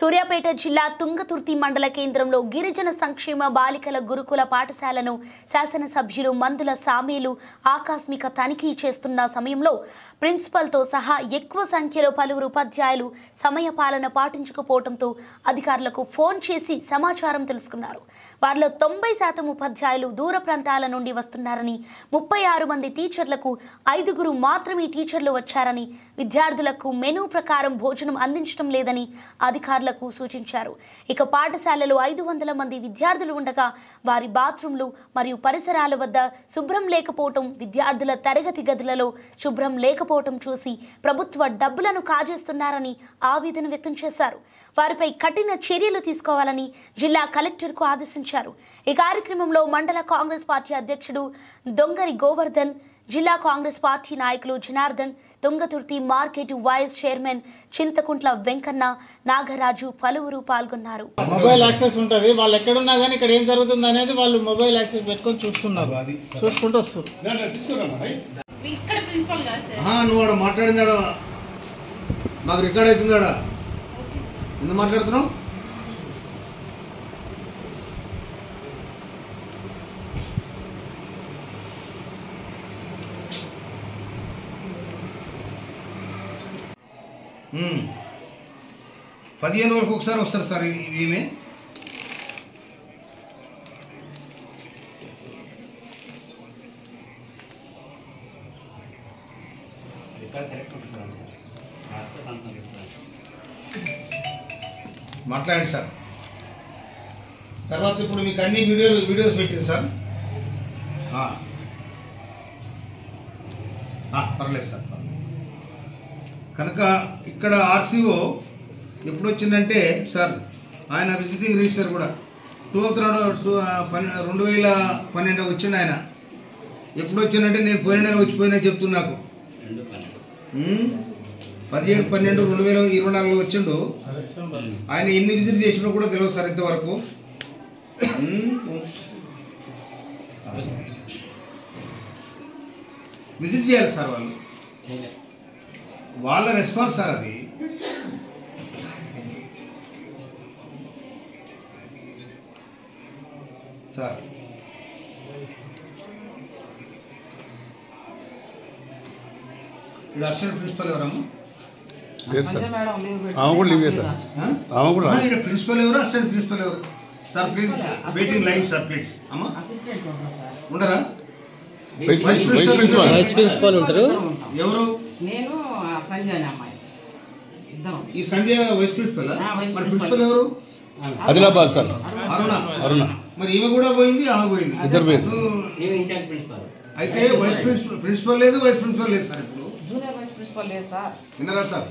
సూర్యాపేట జిల్లా తుంగతుర్తి మండల కేంద్రంలో గిరిజన సంక్షేమ బాలికల గురుకుల పాఠశాలను శాసనసభ్యులు మందుల సామేలు ఆకస్మిక తనిఖీ చేస్తున్న సమయంలో ప్రిన్సిపల్తో సహా ఎక్కువ సంఖ్యలో పలువురు ఉపాధ్యాయులు సమయపాలన పాటించకపోవడంతో అధికారులకు ఫోన్ చేసి సమాచారం తెలుసుకున్నారు. వారిలో 90% ఉపాధ్యాయులు దూర ప్రాంతాల నుండి వస్తున్నారని, 36 మంది టీచర్లకు 5 మాత్రమే టీచర్లు వచ్చారని, విద్యార్థులకు మెనూ ప్రకారం భోజనం అందించడం లేదని అధికారులకు సూచించారు. ఇక పాఠశాలలో 500 మంది విద్యార్థులు ఉండగా వారి బాత్రూంలు మరియు పరిసరాల వద్ద శుభ్రం లేకపోవడం, విద్యార్థుల తరగతి గదులలో శుభ్రం లేకపోవడం చూసి ప్రభుత్వ డబ్బులను కాజేస్తున్నారని ఆవేదన వ్యక్తం చేశారు. వారిపై కఠిన చర్యలు తీసుకోవాలని జిల్లా కలెక్టర్కు ఆదేశించారు. ఈ కార్యక్రమంలో మండల కాంగ్రెస్ పార్టీ అధ్యక్షుడు దొంగరి గోవర్ధన్, జిల్లా కాంగ్రెస్ పార్టీ నాయకులు Janardhan, Thungathurthi market vice chairman Chinthakuntla Venkanna, Nagaraju పలువురు పాల్గొన్నారు. మొబైల్ యాక్సెస్ ఉంటుంది, వాళ్ళు ఎక్కడున్నా కానీ ఇక్కడ ఏం జరుగుతుంది అనేది వాళ్ళు మొబైల్ యాక్సెస్ పెట్టుకొని చూస్తున్నారు, అది చూసుకుంటూ వస్తారు. నువ్వు మాట్లాడిందాడా మాకు రికార్డ్ అవుతుందాడా ఎందుకు మాట్లాడుతున్నావు? పదిహేను వరకు ఒకసారి వస్తారు సార్ ఈమె. మాట్లాడండి సార్. తర్వాత ఇప్పుడు మీకు అన్ని వీడియోస్ పెట్టింది సార్. పర్లేదు సార్. కనుక ఇక్కడ ఆర్సీఓ ఎప్పుడు వచ్చిందంటే సార్, ఆయన విజిటింగ్ రిజిస్టర్ కూడా 2012 వచ్చిండు ఆయన. ఎప్పుడు వచ్చిందంటే నేను పోయిన నెల వచ్చిపోయినా చెప్తున్నా, నాకు 17/12/2024 వచ్చిండు. ఆయన ఎన్ని విజిట్ చేసినా కూడా తెలియదు సార్ ఇంతవరకు. విజిట్ చేయాలి సార్, వాళ్ళ రెస్పాన్స్ సార్ అది. సార్ ఇక్కడ అసిస్టెంట్ ప్రిన్సిపల్ ఎవరమ్మా? ప్రిన్సిపల్ ఎవరు, అసిస్టెంట్ ప్రిన్సిపల్ ఎవరు sir? Please waiting line sir, please. అమ్మా ఉండరా? వైస్ ప్రిన్సిపల్ ఉంటారు ఎవరు? నేను సంజయ్ అమ్మాయి. ఈ సంజయ్ వైస్ ప్రిన్సిపల్. మరి ప్రిన్సిపల్ ఎవరు? ఆదిలాబాద్ సార్. అరుణ. మరి ఈమె కూడా పోయింది, ఆమె పోయింది. అయితే వైస్ ప్రిన్సిపల్ లేదు, వైస్ ప్రిన్సిపల్ లేదు సార్. ఇప్పుడు జూనియర్ వైస్ ప్రిన్సిపల్ లేదు సార్. విన్నారా సార్?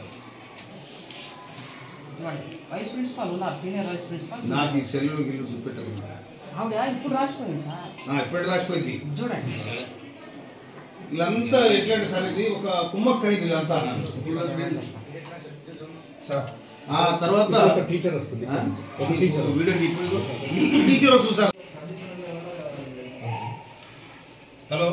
వైస్ ప్రిన్సిపల్ ఉన్నారు, సీనియర్ వైస్ ప్రిన్సిపల్. నాకు ఈ సెల్లు గిల్లు చూపెట్టకుండా ఆవిడ ఇప్పుడు రాసిపోయింది సార్. ఎప్పుడు రాసిపోయింది చూడండి. వీళ్ళంతా ఎట్లాంటి సార్, ఇది ఒక కుమ్మక్క వీళ్ళంతా. తర్వాత టీచర్ వస్తుంది, వీడియో టీచర్ వస్తుంది సార్. హలో,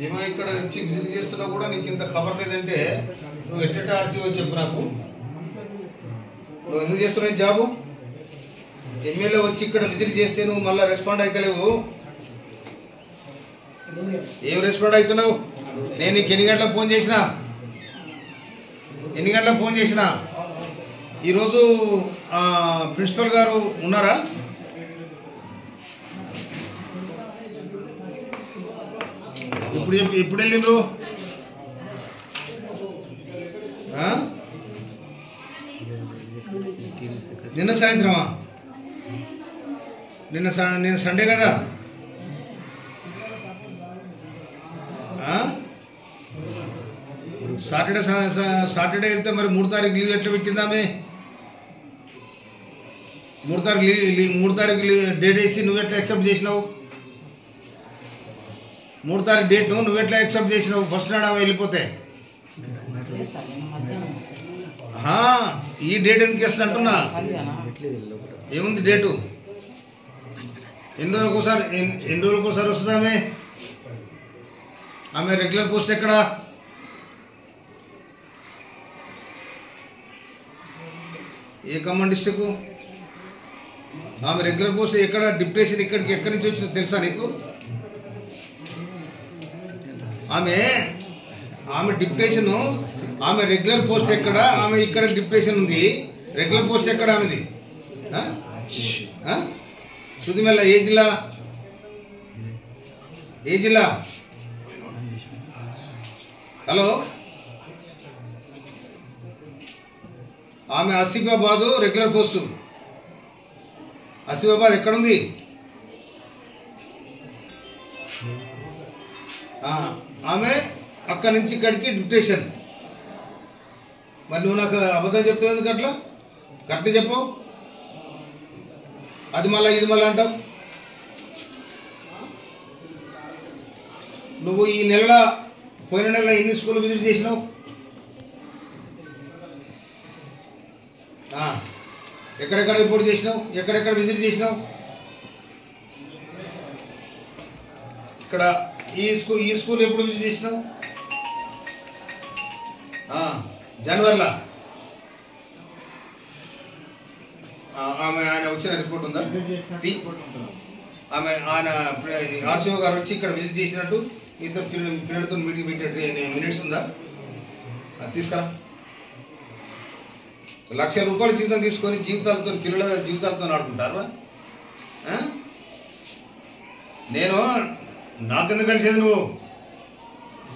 ఏమో ఇక్కడ నుంచి విజిట్ చేస్తున్నా కూడా నీకు ఇంత కవర్ లేదంటే నువ్వు ఎట్ట ఆర్సీఓ చెప్పు నాకు. నువ్వు ఎందుకు చేస్తున్నావు జాబు? ఎమ్మెల్యే వచ్చి ఇక్కడ విజిట్ చేస్తే నువ్వు మళ్ళీ రెస్పాండ్ అవుతలేవు. ఏం రెస్పాండ్ అవుతున్నావు? నేను నీకు ఎన్ని గంటలకు ఫోన్ చేసినా? ఈరోజు ప్రిన్సిపల్ గారు ఉన్నారా? ఎప్పుడు వెళ్ళిండ్రు? నిన్న సాయంత్రమా? నిన్న సండే కదా? సాటర్డే వెళ్తే మరి 3 తారీఖు లీవ్ ఎట్లా పెట్టిందామే? 3 తారీఖు డేట్ వేసి నువ్వు ఎట్లా యాక్సెప్ట్ చేసినావు? 3 తారీఖు డేట్ నువ్వు ఎట్లా యాక్సెప్ట్ చేసినావు? ఫస్ట్ నాడు వెళ్ళిపోతే ఈ డేట్ ఎందుకు వేస్తా అంటున్నా? ఏముంది డేటు? ఎన్ని రోజులకు ఒకసారి వస్తుందామే? ఆమె రెగ్యులర్ పోస్ట్ ఎక్కడ? ఏ ఖమ్మం డిస్టిక్? ఆమె రెగ్యులర్ పోస్ట్ ఎక్కడ? డిప్యూటేషన్ ఇక్కడికి ఎక్కడి నుంచి వచ్చిందో తెలుసా నీకు? ఆమె డిప్యూటేషన్, ఆమె రెగ్యులర్ పోస్ట్ ఎక్కడ? ఆమె ఇక్కడ డిప్యూటేషన్ ఉంది, రెగ్యులర్ పోస్ట్ ఎక్కడ ఆమెది? సుదిమెల్ల ఏ జిల్లా? ఏ జిల్లా? హలో, ఆమె ఆసిఫాబాద్ రెగ్యులర్ పోస్టు. ఆసిఫాబాద్ ఎక్కడుంది? ఆమె అక్కడి నుంచి ఇక్కడికి డిప్యూటేషన్. మరి నువ్వు నాకు అబద్ధం చెప్తావు ఎందుకు అట్లా? కరెక్ట్ చెప్పవు, అది మళ్ళా ఇది మళ్ళా అంటావు. నువ్వు ఈ పోయిన నెల ఎన్ని స్కూల్ విజిట్ చేసినావు? ఎక్కడెక్కడ రిపోర్ట్ చేసినావు? ఎక్కడెక్కడ విజిట్ చేసినావు? ఇక్కడ ఈ స్కూల్ ఎప్పుడు విజిట్ చేసినావు? జనవరిలో. ఆయన వచ్చిన రిపోర్ట్ ఉందా? ఆయన ఆర్సీఓ గారు వచ్చి ఇక్కడ విజిట్ చేసినట్టు ఇద్దరు పిల్లలతో మీటింగ్ పెట్టినట్టు మినిట్స్ ఉందా? తీసుకురా. ₹1,00,000 జీతం తీసుకొని జీవితాలతో, పిల్లల జీవితాలతో ఆడుకుంటారు. నేను నాకెందుకు కలిసేది?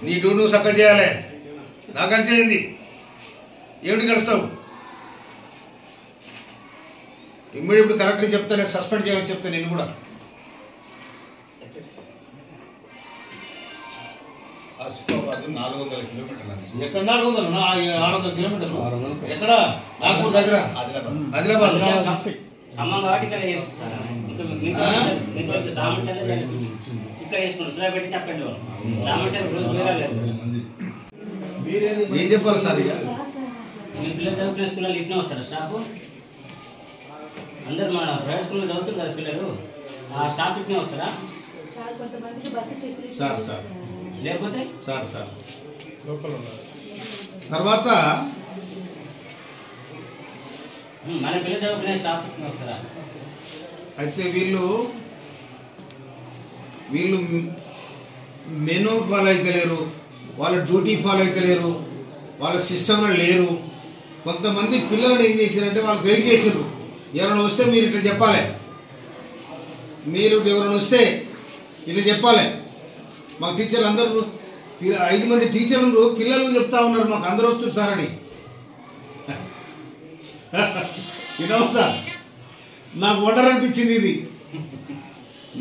నీ డ్యూటీ నువ్వు చక్కగా చేయాలి. నాకు కలిసేది ఏమిటి? కలుస్తావు ఇమ్మీడియట్ కరెక్ట్గా చెప్తానే, సస్పెండ్ చేయమని చెప్తాను నేను కూడా. ఆసిఫాబాద్ 400 కిలోమీటర్లు. ఎక్కడ 400? 600 కిలోమీటర్లు. ఎక్కడ? నాగపూర్ దగ్గర, ఆదిలాబాద్. ఖమ్మం కాబట్టి ఇక్కడ చేస్తుంది సార్. ఇక్కడ వేసుకుంటారు సురా పెట్టి చెప్పండి. ఏం చెప్పాలి సార్? ఇక మీ పిల్లలు చదువుకునే స్కూల్లో ఇట్నే వస్తారా స్టాఫ్? అందరు మన ప్రైవేట్ స్కూల్లో చదువుతారు కదా పిల్లలు, ఆ స్టాఫ్ ఇట్నే వస్తారా? సార్ సార్ లేకపోతే సార్ సార్ తర్వాత మన పిల్లలు చదువుకునే స్టాఫ్ ఇట్నే వస్తారా? అయితే వీళ్ళు మెనూ ఫాలో అయితే లేరు, వాళ్ళ డ్యూటీ ఫాలో అయితే లేరు, వాళ్ళ సిస్టంలో లేరు. కొంతమంది పిల్లలను ఏం చేశారంటే వాళ్ళు గైడ్ చేశారు. ఎవరైనా వస్తే మీరు ఇట్లా చెప్పాలి, మీరు ఎవరైనా వస్తే ఇట్లా చెప్పాలి. మాకు టీచర్లు అందరూ 5 మంది టీచర్లు పిల్లలు చెప్తా ఉన్నారు, మాకు అందరూ వస్తుంది సార్ అని. వినవు సార్, నాకు వండర్ అనిపించింది ఇది.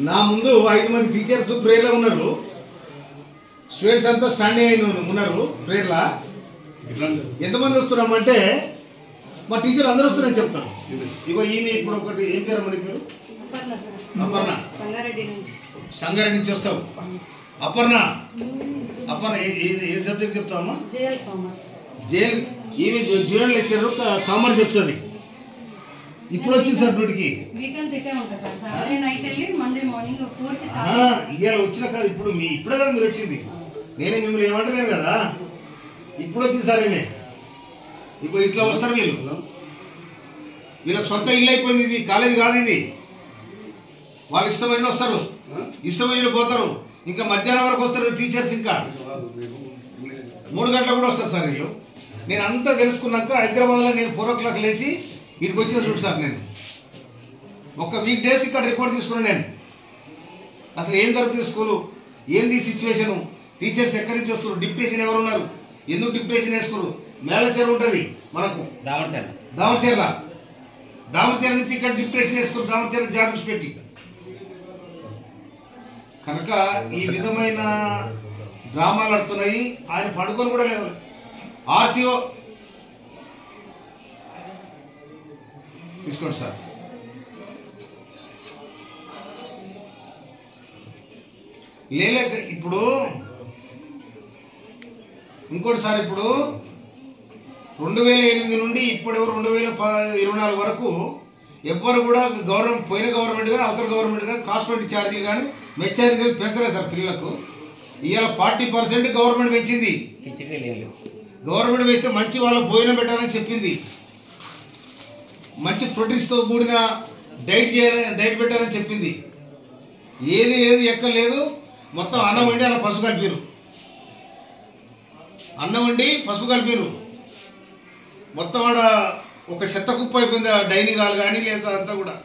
నా ముందు 5 మంది టీచర్స్ ప్రేయర్లో ఉన్నారు, స్టూడెంట్స్ అంతా స్టాండింగ్ అయిన ఉన్నారు ప్రేయర్లా. ఎంతమంది వస్తున్నామంటే మా టీచర్ అందరూ వస్తున్నారని చెప్తాను. ఇగో ఈమె ఇప్పుడు ఒకటి, ఏం పేరు మన పేరు? అపర్ణ. సంగారెడ్డి నుంచి వస్తావు. అపర్ణ ఏ సబ్జెక్ట్ చెప్తావమ్మా? జేఎల్. ఈమె జూనియర్ లెక్చర్ కామర్స్ చెప్తుంది. ఇప్పుడు వచ్చింది సార్ డ్యూటీకి. ఇవాళ వచ్చిన కాదు, ఇప్పుడు ఇప్పుడే కదా మీరు వచ్చింది. నేనే మిమ్మల్ని ఏమంటలేను కదా, ఇప్పుడు వచ్చింది సార్. ఏమే ఇప్పుడు ఇట్లా వస్తారు వీళ్ళు, వీళ్ళ సొంత ఇల్లు అయిపోయింది. ఇది కాలేజ్ కాదు, ఇది వాళ్ళు ఇష్టమైన వస్తారు, ఇష్టమైన పోతారు. ఇంకా మధ్యాహ్నం వరకు వస్తారు టీచర్స్, ఇంకా 3 గంటలకు కూడా వస్తారు సార్ వీళ్ళు. నేను అంతా తెలుసుకున్నాక హైదరాబాద్లో నేను 4 o'clock లేచి ఇక్కడికి వచ్చిన చూడు సార్. నేను ఒక వీక్ డేస్ ఇక్కడ రిపోర్ట్ తీసుకున్నాను. నేను అసలు ఏం జరుగుతుంది స్కూలు, ఏంది సిచ్యువేషను, టీచర్స్ ఎక్కడి నుంచి వస్తారు, డిప్యూటేషన్ ఎవరు ఉన్నారు, ఎందుకు డిప్యూటేషన్ వేసుకున్నారు. మేలచేరు ఉంటుంది మనకు, దామరచేర నుంచి ఇక్కడ డిప్యూటేషన్ వేసుకుని దామరచేర జాబ్స్ పెట్టి. కనుక ఈ విధమైన డ్రామాలు ఆడుతున్నాయి. ఆయన పడుకొని కూడా లేవు. ఆర్సీఓ తీసుకోండి సార్. లేక ఇప్పుడు ఇంకోటి సార్, ఇప్పుడు 2008 నుండి ఇప్పుడు 2024 వరకు ఎవ్వరు కూడా పోయిన గవర్నమెంట్ కానీ అవతల గవర్నమెంట్ కానీ కాస్మెటిక్ ఛార్జీలు కానీ మెస్ ఛార్జీలు పెంచలేదు సార్ పిల్లలకు. ఇవాళ 40% గవర్నమెంట్ పెంచింది. గవర్నమెంట్ వేస్తే మంచి వాళ్ళకు భోజనం పెట్టాలని చెప్పింది. మంచి ప్రోటీన్స్తో కూడిన డైట్ పెట్టాలని చెప్పింది. ఏది లేదు ఎక్కలేదు. మొత్తం అన్నం వండి అలా పసుపు కలిపిరు. అన్నం వండి పసుపు కలిపిరు. మొత్తం ఆడ ఒక చెత్త కుప్ప అయిపోయింది. డైనింగ్ హాల్ కానీ లేదా అంతా కూడా.